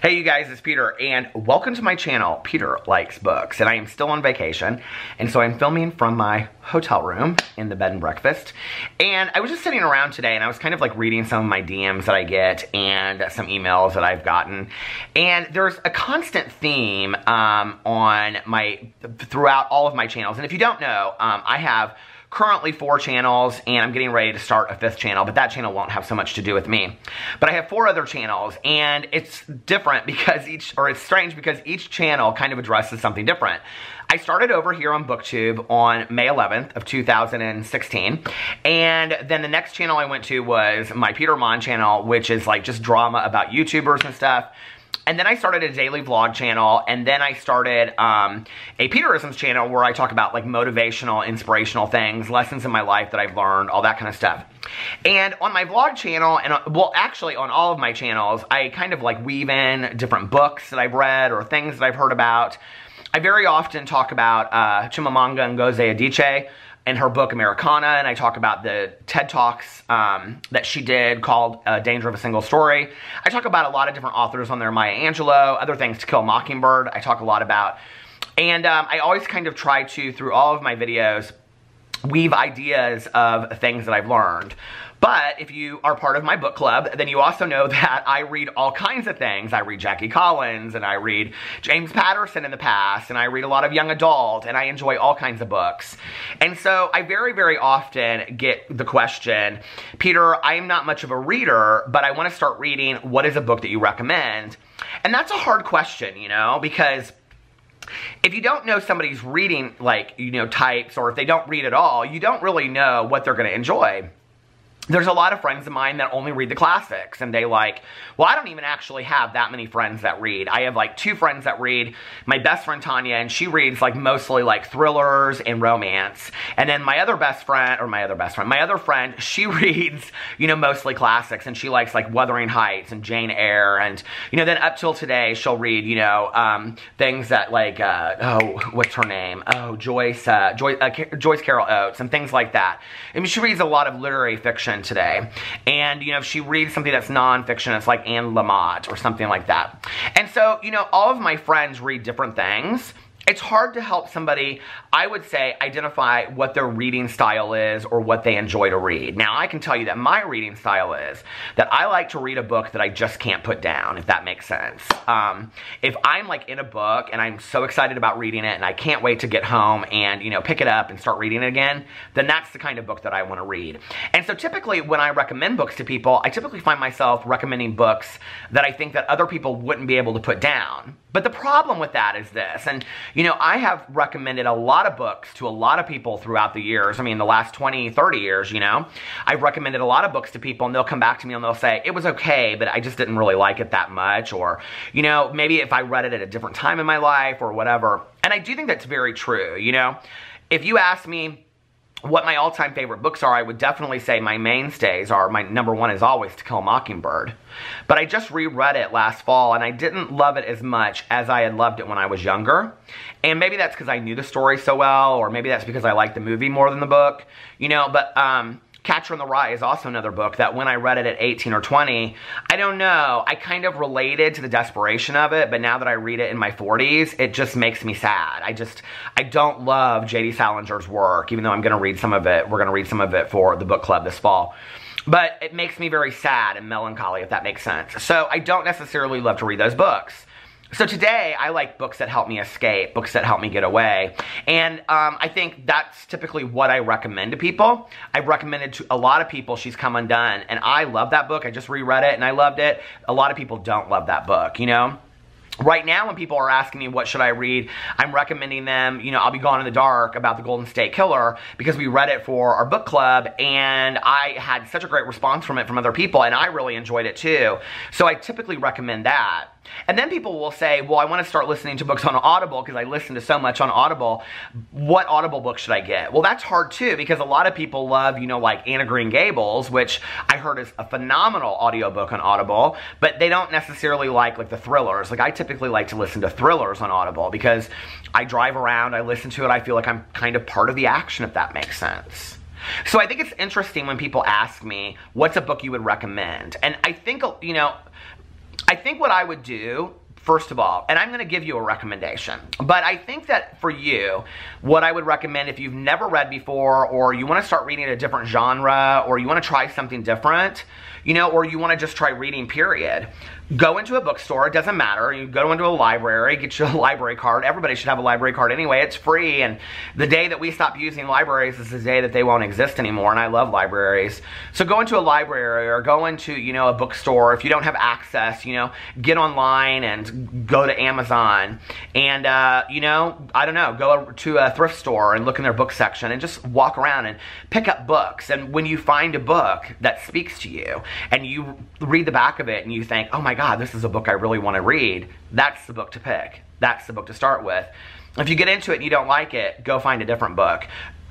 Hey you guys, it's Peter, and welcome to my channel, Peter Likes Books. And I am still on vacation, and so I'm filming from my hotel room in the bed and breakfast. And I was just sitting around today, and I was kind of like reading some of my DMs that I get, and some emails that I've gotten. And there's a constant theme throughout all of my channels. And if you don't know, I have currently 4 channels, and I'm getting ready to start a 5th channel, but that channel won't have so much to do with me. But I have 4 other channels, and it's different because it's strange because each channel kind of addresses something different. I started over here on BookTube on May 11th of 2016, and then the next channel I went to was my Peter Monn channel, which is like just drama about YouTubers and stuff. And then I started a daily vlog channel, and then I started a Peterisms channel where I talk about like motivational, inspirational things, lessons in my life that I've learned, all that kind of stuff. And on my vlog channel, and well, actually on all of my channels, I kind of like weave in different books that I've read or things that I've heard about. I very often talk about Chimamanda Ngozi Adichie and her book Americana, and I talk about the TED Talks that she did called Danger of a Single Story. I talk about a lot of different authors on there, Maya Angelou, other things, To Kill a Mockingbird, I talk a lot about. And I always kind of try to, through all of my videos, weave ideas of things that I've learned. But if you are part of my book club, then you also know that I read all kinds of things. I read Jackie Collins, and I read James Patterson in the past, and I read a lot of young adult, and I enjoy all kinds of books. And so I very, very often get the question, Peter, I am not much of a reader, but I want to start reading. What is a book that you recommend? And that's a hard question, you know, because if you don't know somebody's reading, like, you know, types, or if they don't read at all, you don't really know what they're going to enjoy. There's a lot of friends of mine that only read the classics, and they like, well, I don't even actually have that many friends that read. I have like 2 friends that read. My best friend Tanya, and she reads like mostly like thrillers and romance. And then my other friend, she reads, you know, mostly classics, and she likes like Wuthering Heights and Jane Eyre, and, you know, then up till today, she'll read, you know, things that like, oh, what's her name? Oh, Joyce Carol Oates, and things like that. I mean, she reads a lot of literary fiction today, and you know, if she reads something that's non-fiction, it's like Anne Lamott or something like that. And so, you know, all of my friends read different things. It's hard to help somebody, I would say, identify what their reading style is or what they enjoy to read. Now, I can tell you that my reading style is that I like to read a book that I just can't put down, if that makes sense. If I'm like in a book and I'm so excited about reading it and I can't wait to get home and, you know, pick it up and start reading it again, then that's the kind of book that I want to read. And so typically when I recommend books to people, I typically find myself recommending books that I think that other people wouldn't be able to put down. But the problem with that is this, and you know, I have recommended a lot of books to a lot of people throughout the years. I mean, the last 20, 30 years, you know. I've recommended a lot of books to people, and they'll come back to me and they'll say, it was okay, but I just didn't really like it that much. Or, you know, maybe if I read it at a different time in my life or whatever. And I do think that's very true, you know. If you ask me what my all-time favorite books are, I would definitely say my mainstays are, my number 1 is always To Kill a Mockingbird. But I just reread it last fall, and I didn't love it as much as I had loved it when I was younger. And maybe that's because I knew the story so well, or maybe that's because I liked the movie more than the book, you know. But Catcher in the Rye is also another book that when I read it at 18 or 20, I don't know, I kind of related to the desperation of it, but now that I read it in my 40s, it just makes me sad. I don't love J.D. Salinger's work, even though I'm going to read some of it. We're going to read some of it for the book club this fall. But it makes me very sad and melancholy, if that makes sense. So I don't necessarily love to read those books. So today, I like books that help me escape, books that help me get away. And I think that's typically what I recommend to people. I've recommended to a lot of people She's Come Undone, and I love that book. I just reread it, and I loved it. A lot of people don't love that book, you know. Right now, when people are asking me what should I read, I'm recommending them, you know, I'll Be Gone in the Dark about the Golden State Killer, because we read it for our book club, and I had such a great response from it from other people, and I really enjoyed it too. So I typically recommend that. And then people will say, well, I want to start listening to books on Audible because I listen to so much on Audible. What Audible book should I get? Well, that's hard too, because a lot of people love, you know, like Anne of Green Gables, which I heard is a phenomenal audiobook on Audible, but they don't necessarily like the thrillers. Like, I typically like to listen to thrillers on Audible because I drive around, I listen to it, I feel like I'm kind of part of the action, if that makes sense. So I think it's interesting when people ask me, what's a book you would recommend? And I think, you know, I think what I would do, first of all, and I'm going to give you a recommendation, but I think that for you, what I would recommend if you've never read before, or you want to start reading a different genre, or you want to try something different, you know, or you want to just try reading, period. Go into a bookstore, it doesn't matter. You go into a library, get you a library card. Everybody should have a library card anyway. It's free, and the day that we stop using libraries is the day that they won't exist anymore, and I love libraries. So go into a library or go into, you know, a bookstore. If you don't have access, you know, get online and go to Amazon and, you know, I don't know, go to a thrift store and look in their book section and just walk around and pick up books. And when you find a book that speaks to you and you read the back of it and you think, oh my God, this is a book I really want to read, that's the book to pick. That's the book to start with. If you get into it and you don't like it, go find a different book.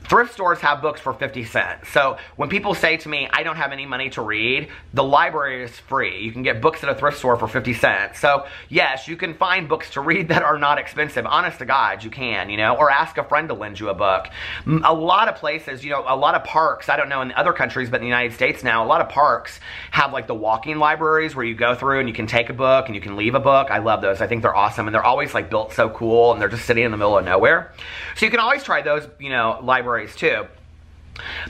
Thrift stores have books for 50 cents. So when people say to me, I don't have any money to read, the library is free. You can get books at a thrift store for 50 cents. So yes, you can find books to read that are not expensive. Honest to God, you can, you know, or ask a friend to lend you a book. A lot of places, you know, a lot of parks, I don't know in other countries, but in the United States now, a lot of parks have like the walking libraries where you go through and you can take a book and you can leave a book. I love those. I think they're awesome. And they're always like built so cool and they're just sitting in the middle of nowhere. So you can always try those, you know, libraries too.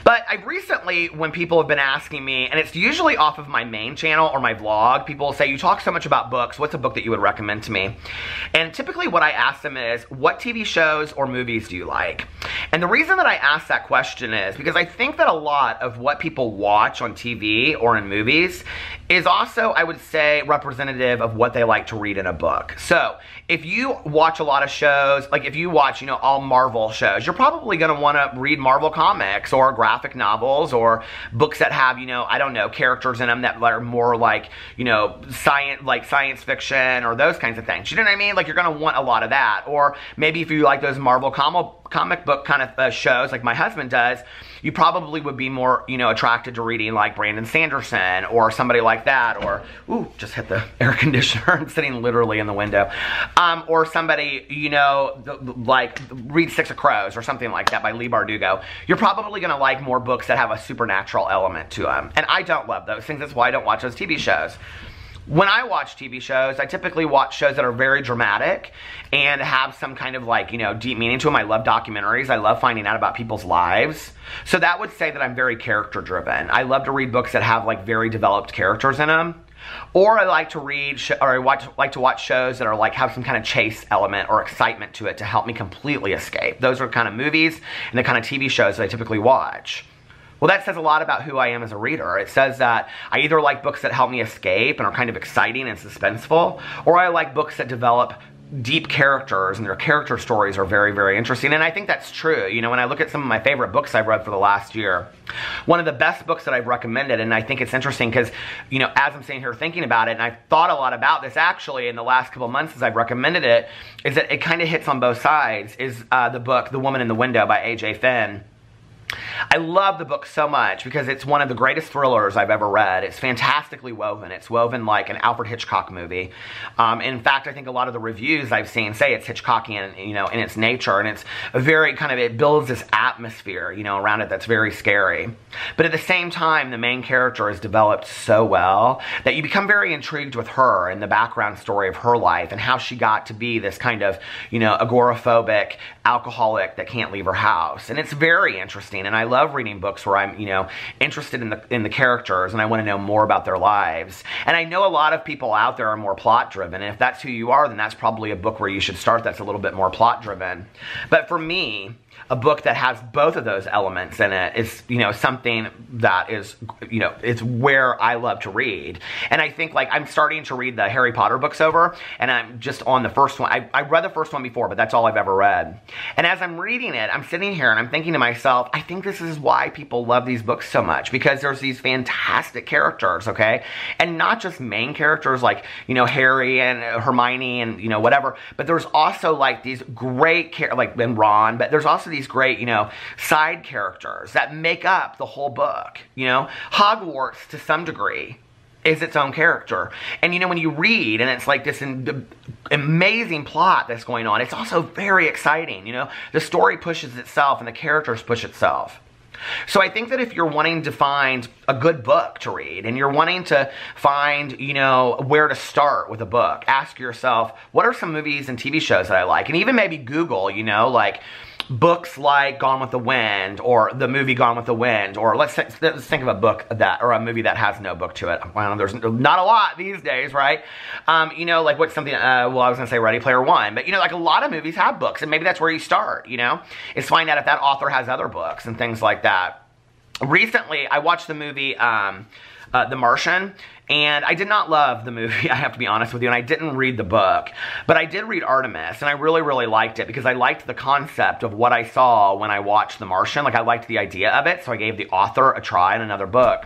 But I've recently, when people have been asking me, and it's usually off of my main channel or my vlog, people will say, you talk so much about books, what's a book that you would recommend to me? And typically what I ask them is, what TV shows or movies do you like? And the reason that I ask that question is because I think that a lot of what people watch on TV or in movies is also, I would say, representative of what they like to read in a book. So if you watch a lot of shows, like if you watch, you know, all Marvel shows, you're probably going to want to read Marvel comics or graphic novels or books that have, you know, I don't know, characters in them that are more like, you know, science fiction or those kinds of things. You know what I mean? Like you're going to want a lot of that. Or maybe if you like those Marvel comic book kind of shows like my husband does, you probably would be more, you know, attracted to reading like Brandon Sanderson or somebody like that, or, ooh, just hit the air conditioner. I'm sitting literally in the window. Or somebody, you know, like read Six of Crows or something like that by Leigh Bardugo. You're probably going to like more books that have a supernatural element to them. And I don't love those things. That's why I don't watch those TV shows. When I watch TV shows, I typically watch shows that are very dramatic and have some kind of like, you know, deep meaning to them. I love documentaries. I love finding out about people's lives. So that would say that I'm very character driven. I love to read books that have like very developed characters in them. Or I like to read, like to watch shows that are like have some kind of chase element or excitement to it to help me completely escape. Those are kind of movies and the kind of TV shows that I typically watch. Well, that says a lot about who I am as a reader. It says that I either like books that help me escape and are kind of exciting and suspenseful, or I like books that develop deep characters and their character stories are very, very interesting. And I think that's true. You know, when I look at some of my favorite books I've read for the last year, one of the best books that I've recommended, and I think it's interesting because, you know, as I'm sitting here thinking about it, and I've thought a lot about this actually in the last couple months as I've recommended it, is that it kind of hits on both sides, is the book The Woman in the Window by A.J. Finn. I love the book so much because it's one of the greatest thrillers I've ever read. It's fantastically woven. It's woven like an Alfred Hitchcock movie. In fact, I think a lot of the reviews I've seen say it's Hitchcockian, you know, in its nature, and it's a very kind of, it builds this atmosphere, you know, around it that's very scary. But at the same time, the main character is developed so well that you become very intrigued with her and the background story of her life and how she got to be this kind of, you know, agoraphobic alcoholic that can't leave her house. And it's very interesting. And I love reading books where I'm, you know, interested in the characters and I want to know more about their lives. And I know a lot of people out there are more plot driven. And if that's who you are, then that's probably a book where you should start that's a little bit more plot driven. But for me, a book that has both of those elements in it is, you know, something that is, you know, it's where I love to read. And I think, like, I'm starting to read the Harry Potter books over, and I'm just on the first one. I read the first one before, but that's all I've ever read. And as I'm reading it, I'm sitting here and I'm thinking to myself, I think this is why people love these books so much, because there's these fantastic characters, okay? And not just main characters like, you know, Harry and Hermione and, you know, whatever, but there's also, like, these great, like, and Ron, but there's also these great, you know, side characters that make up the whole book, you know? Hogwarts, to some degree, is its own character. And, you know, when you read, and it's like this amazing plot that's going on, it's also very exciting, you know? The story pushes itself, and the characters push itself. So I think that if you're wanting to find a good book to read and you're wanting to find, you know, where to start with a book, ask yourself, what are some movies and TV shows that I like? And even maybe Google, you know, like books like Gone with the Wind or the movie Gone with the Wind, or let's think of a book that, or a movie that has no book to it. Well, there's not a lot these days, right? You know, like what's something, well, I was gonna say Ready Player One, but you know, like a lot of movies have books, and maybe that's where you start, you know? Is find out if that author has other books and things like that. Recently, I watched the movie, The Martian, and I did not love the movie, I have to be honest with you, and I didn't read the book, but I did read Artemis, and I really, really liked it because I liked the concept of what I saw when I watched The Martian. Like, I liked the idea of it, so I gave the author a try in another book.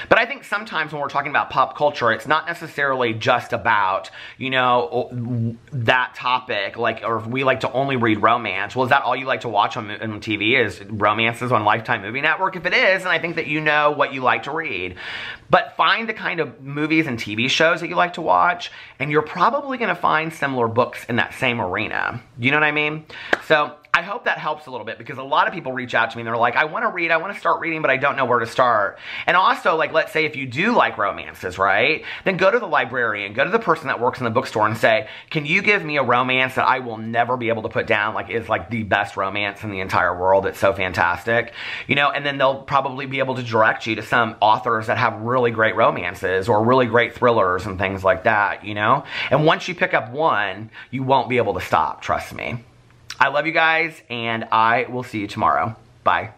But I think sometimes when we're talking about pop culture, it's not necessarily just about, you know, that topic, like, or if we like to only read romance. Well, is that all you like to watch on TV is romances on Lifetime Movie Network? If it is, then I think that you know what you like to read. But find the kind of movies and TV shows that you like to watch, and you're probably going to find similar books in that same arena. You know what I mean? So I hope that helps a little bit, because a lot of people reach out to me and they're like, I want to read, I want to start reading, but I don't know where to start. And also, like, let's say if you do like romances, right? Then go to the librarian, go to the person that works in the bookstore and say, can you give me a romance that I will never be able to put down, like is like the best romance in the entire world, it's so fantastic, you know? And then they'll probably be able to direct you to some authors that have really great romances or really great thrillers and things like that, you know? And once you pick up one, you won't be able to stop, trust me. I love you guys, and I will see you tomorrow. Bye.